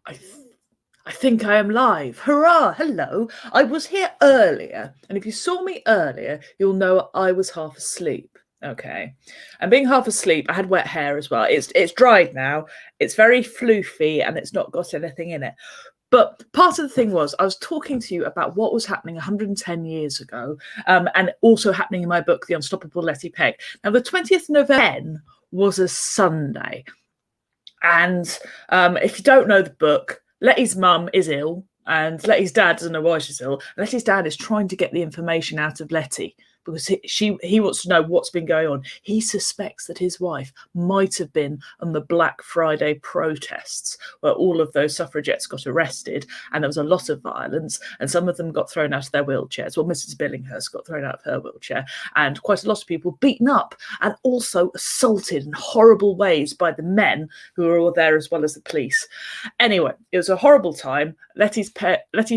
I, th- I think I am live. Hurrah! Hello. I was here earlier, and if you saw me earlier, you'll know I was half asleep. Okay, and being half asleep, I had wet hair as well. It's dried now. It's very floofy, and it's not got anything in it. But part of the thing was, I was talking to you about what was happening 110 years ago, and also happening in my book, The Unstoppable Letty Pegg. Now, the 20th of November was a Sunday. And if you don't know the book, Letty's mum is ill, and Letty's dad doesn't know why she's ill. Letty's dad is trying to get the information out of Letty because he wants to know what's been going on. He suspects that his wife might have been on the Black Friday protests where all of those suffragettes got arrested and there was a lot of violence and some of them got thrown out of their wheelchairs. Well, Mrs. Billinghurst got thrown out of her wheelchair and quite a lot of people beaten up and also assaulted in horrible ways by the men who were all there as well as the police. Anyway, it was a horrible time. Letty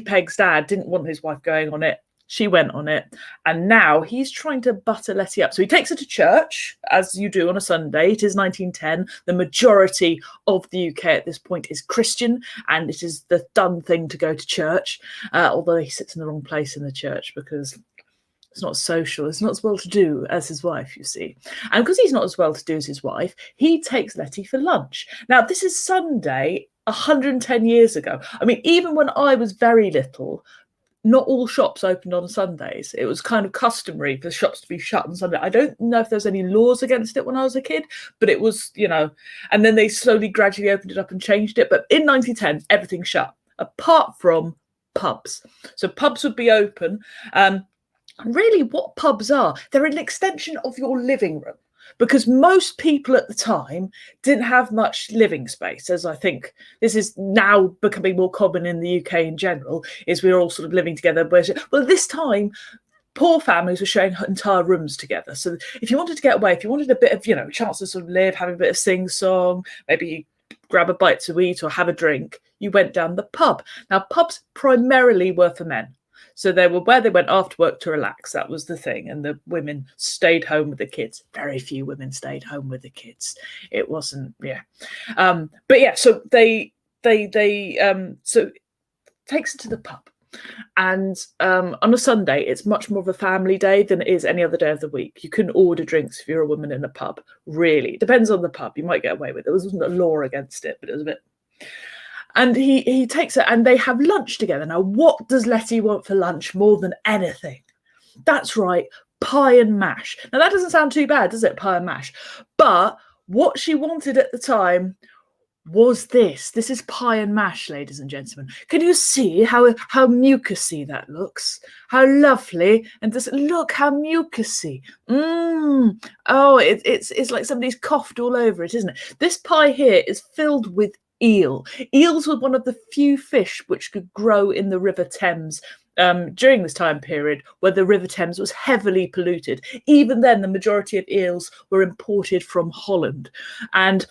Pegg's dad didn't want his wife going on it. She went on it, and now he's trying to butter Letty up. So he takes her to church, as you do on a Sunday. It is 1910. The majority of the UK at this point is Christian, and it is the done thing to go to church, although he sits in the wrong place in the church because it's not social, it's not as well to do as his wife, you see. And because he's not as well to do as his wife, he takes Letty for lunch. Now, this is Sunday 110 years ago. I mean, even when I was very little, not all shops opened on Sundays. It was kind of customary for shops to be shut on Sunday. I don't know if there's any laws against it when I was a kid, but it was, and then they slowly, gradually opened it up and changed it. But in 1910, everything shut, apart from pubs. So pubs would be open. Really, what pubs are, they're an extension of your living room. Because most people at the time didn't have much living space, as I think this is now becoming more common in the UK in general, is we're all sort of living together. Well, at this time, poor families were sharing entire rooms together. So if you wanted to get away, if you wanted a bit of, chance to sort of live, have a bit of sing-song, maybe grab a bite to eat or have a drink, you went down the pub. Now, pubs primarily were for men. So they were where they went after work to relax. That was the thing. And the women stayed home with the kids. Very few women stayed home with the kids. It wasn't, yeah. But yeah, so so takes her to the pub. And on a Sunday, it's much more of a family day than it is any other day of the week. You couldn't order drinks if you're a woman in a pub, really. It depends on the pub. You might get away with it. There wasn't a law against it, but it was a bit... And he takes her and they have lunch together. Now, what does Letty want for lunch more than anything? That's right, pie and mash. Now, that doesn't sound too bad, does it, pie and mash? But what she wanted at the time was this. This is pie and mash, ladies and gentlemen. Can you see how mucusy that looks? How lovely. And just look how mucusy. Oh, it's like somebody's coughed all over it, isn't it? This pie here is filled with eel. Eels were one of the few fish which could grow in the River Thames during this time period where the River Thames was heavily polluted. Even then, the majority of eels were imported from Holland. And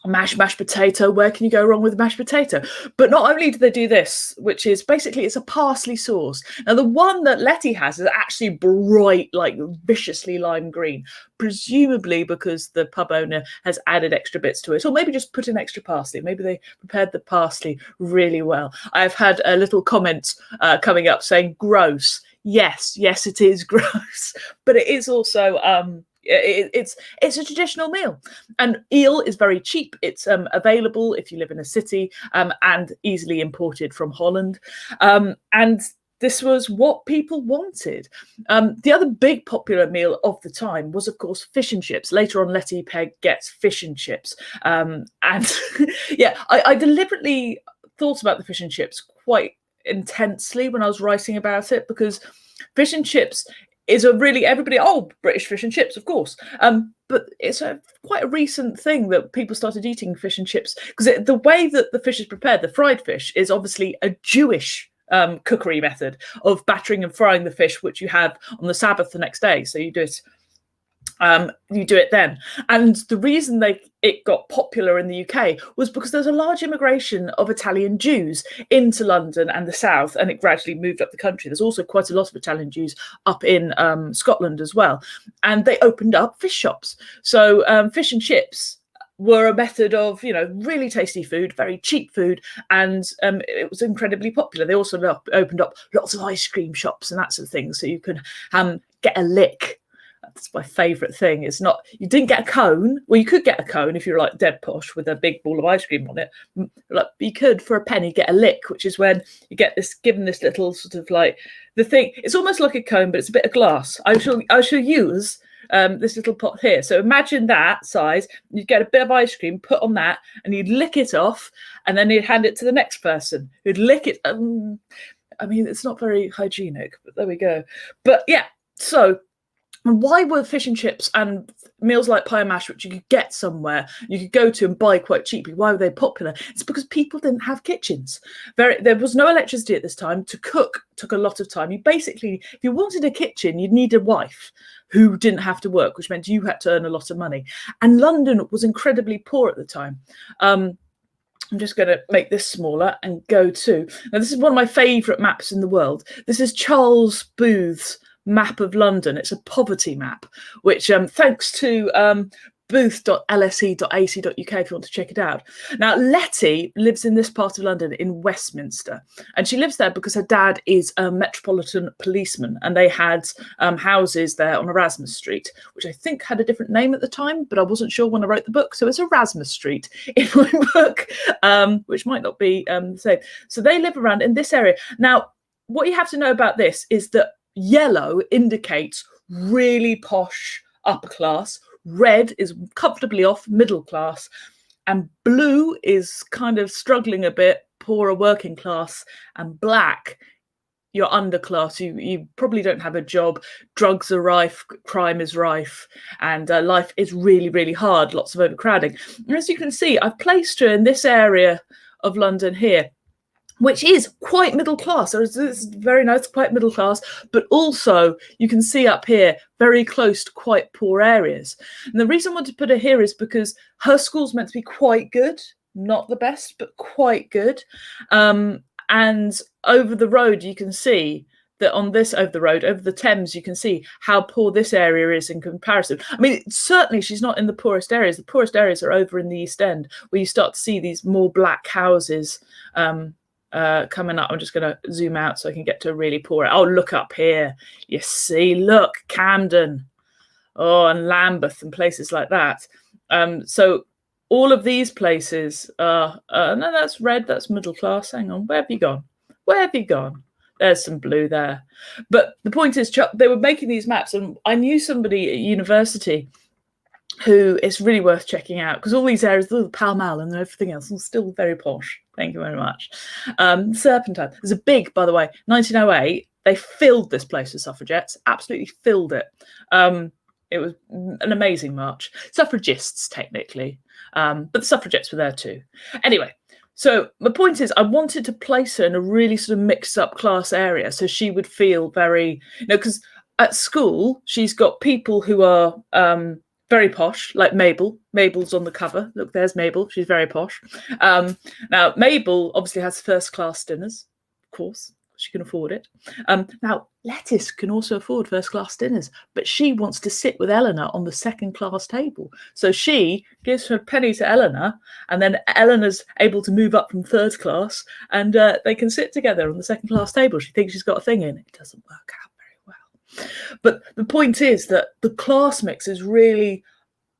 mashed potato, where can you go wrong with mashed potato? But not only do they do this, which is basically it's a parsley sauce. Now the one that Letty has is actually bright, like viciously lime green, presumably because the pub owner has added extra bits to it, or maybe just put in extra parsley. Maybe they prepared the parsley really well. I've had a little comment coming up saying gross. Yes, it is gross, but it is also it's a traditional meal, and eel is very cheap. It's available if you live in a city and easily imported from Holland, and this was what people wanted. The other big popular meal of the time was, of course, fish and chips. Later on, Letty Pegg gets fish and chips, and yeah, I deliberately thought about the fish and chips quite intensely when I was writing about it, because fish and chips is a really British fish and chips, of course. But it's quite a recent thing that people started eating fish and chips, because the way that the fish is prepared, the fried fish, is obviously a Jewish cookery method of battering and frying the fish, which you have on the Sabbath the next day. So you do it then. And the reason it got popular in the UK was because there's a large immigration of Italian Jews into London and the South, and it gradually moved up the country. There's also quite a lot of Italian Jews up in Scotland as well. And they opened up fish shops. So fish and chips were a method of, really tasty food, very cheap food, and it was incredibly popular. They also opened up lots of ice cream shops and that sort of thing, so you could get a lick. That's my favourite thing. It's not, you didn't get a cone. Well, you could get a cone if you're like dead posh with a big ball of ice cream on it. Like, you could, for a penny, get a lick, which is when you get given this little sort of like the thing. It's almost like a cone, but it's a bit of glass. I shall use this little pot here. So imagine that size. You'd get a bit of ice cream, put on that, and you'd lick it off, and then you'd hand it to the next person who'd lick it. I mean, it's not very hygienic, but there we go. But yeah, so. And why were fish and chips and meals like pie and mash, which you could get somewhere, you could go to and buy quite cheaply, why were they popular? It's because people didn't have kitchens. There was no electricity at this time. To cook took a lot of time. You basically, if you wanted a kitchen, you'd need a wife who didn't have to work, which meant you had to earn a lot of money. And London was incredibly poor at the time. I'm just going to make this smaller and go to. Now, this is one of my favourite maps in the world. This is Charles Booth's map of London. It's a poverty map, which thanks to booth.lse.ac.uk if you want to check it out. Now, Letty lives in this part of London in Westminster, and she lives there because her dad is a metropolitan policeman, and they had houses there on Erasmus Street, which I think had a different name at the time, but I wasn't sure when I wrote the book, so it's Erasmus Street in my book, which might not be the same. So they live around in this area. Now, what you have to know about this is that yellow indicates really posh upper class, red is comfortably off middle class, and blue is kind of struggling a bit, poorer working class, and black, you're underclass. You probably don't have a job, drugs are rife, crime is rife, and life is really, really hard, lots of overcrowding. And as you can see, I've placed her in this area of London here, which is quite middle class. It's very nice, quite middle class, but also you can see up here, very close to quite poor areas. And the reason I wanted to put her here is because her school's meant to be quite good, not the best, but quite good. And over the road, you can see that over the Thames, you can see how poor this area is in comparison. I mean, certainly she's not in the poorest areas. The poorest areas are over in the East End, where you start to see these more black houses, coming up. I'm just going to zoom out so I can get to a really poor. Oh, look up here. You see, look, Camden, and Lambeth and places like that. So all of these places are, no, that's red, that's middle class. Hang on, where have you gone? Where have you gone? There's some blue there. But the point is, they were making these maps, and I knew somebody at university who is really worth checking out, because all these areas, the Pall Mall and everything else, are still very posh. Thank you very much. Serpentine. There's a big, by the way, 1908, they filled this place with suffragettes, absolutely filled it. It was an amazing march. Suffragists, technically, but the suffragettes were there too. Anyway, so my point is, I wanted to place her in a really sort of mixed up class area, so she would feel very, because at school, she's got people who are very posh, like Mabel. Mabel's on the cover. Look, there's Mabel. She's very posh. Now, Mabel obviously has first-class dinners, of course. She can afford it. Now, Lettice can also afford first-class dinners, but she wants to sit with Eleanor on the second-class table. So she gives her penny to Eleanor, and then Eleanor's able to move up from third class, and they can sit together on the second-class table. She thinks she's got a thing in. It doesn't work out. But the point is that the class mix is really,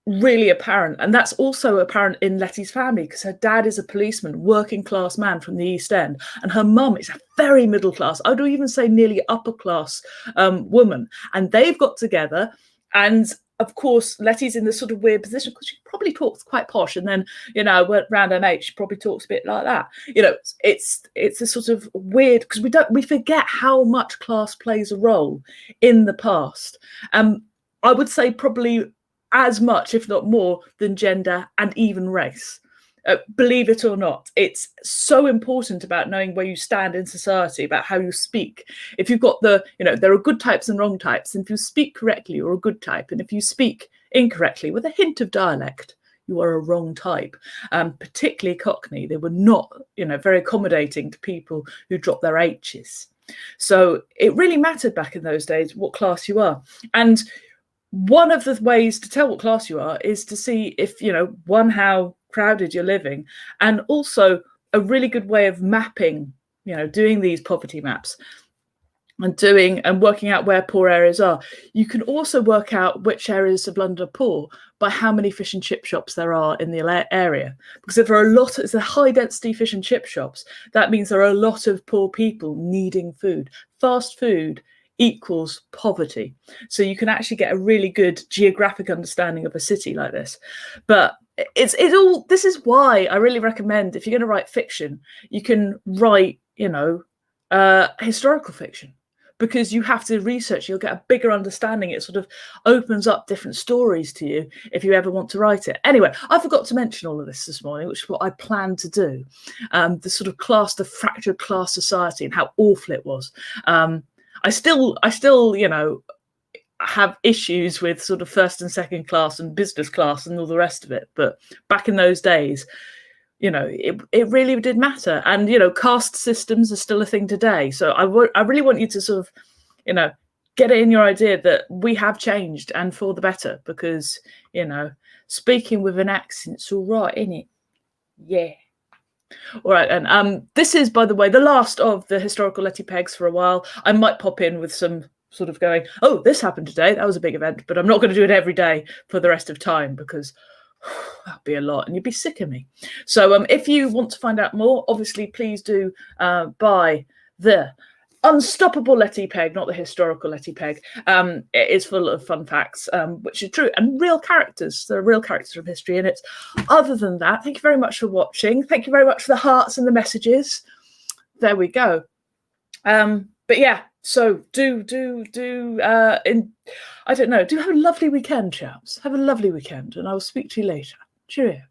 really apparent. And that's also apparent in Letty's family, because her dad is a policeman, working class man from the East End. And her mum is a very middle class, I would even say nearly upper class woman. And they've got together. And of course, Letty's in this sort of weird position because she probably talks quite posh. And then, around her age, she probably talks a bit like that. It's a sort of weird, because we forget how much class plays a role in the past. I would say probably as much, if not more, than gender and even race. Believe it or not, it's so important about knowing where you stand in society, about how you speak. If you've got there are good types and wrong types, and if you speak correctly, you're a good type, and if you speak incorrectly with a hint of dialect, you are a wrong type. Particularly Cockney, they were not, very accommodating to people who dropped their H's. So it really mattered back in those days what class you are. And one of the ways to tell what class you are is to see if, one, how crowded you're living, and also a really good way of mapping, doing these poverty maps and working out where poor areas are. You can also work out which areas of London are poor by how many fish and chip shops there are in the area. Because if there are it's a high density fish and chip shops, that means there are a lot of poor people needing food. Fast food equals poverty. So you can actually get a really good geographic understanding of a city like this. But this is why I really recommend, if you're going to write fiction, you can write, historical fiction, because you have to research, you'll get a bigger understanding. It sort of opens up different stories to you if you ever want to write it. Anyway, I forgot to mention all of this morning, which is what I planned to do. The sort of the fractured class society and how awful it was. I still, have issues with sort of first and second class and business class and all the rest of it. But back in those days, it really did matter. And, caste systems are still a thing today. So I really want you to sort of, get it in your idea that we have changed, and for the better, because, speaking with an accent's all right, isn't it? Yeah. All right. And this is, by the way, the last of the historical Letty Peggs for a while. I might pop in with some sort of going, oh, this happened today. That was a big event, but I'm not going to do it every day for the rest of time, because that'd be a lot and you'd be sick of me. So if you want to find out more, obviously please do buy the Unstoppable Letty Pegg, not the historical Letty Pegg. It is full of fun facts, which is true, and real characters. There are real characters from history in it. Other than that, thank you very much for watching. Thank you very much for the hearts and the messages. There we go. But yeah, so do I don't know, do have a lovely weekend, chaps. Have a lovely weekend, and I will speak to you later. Cheerio.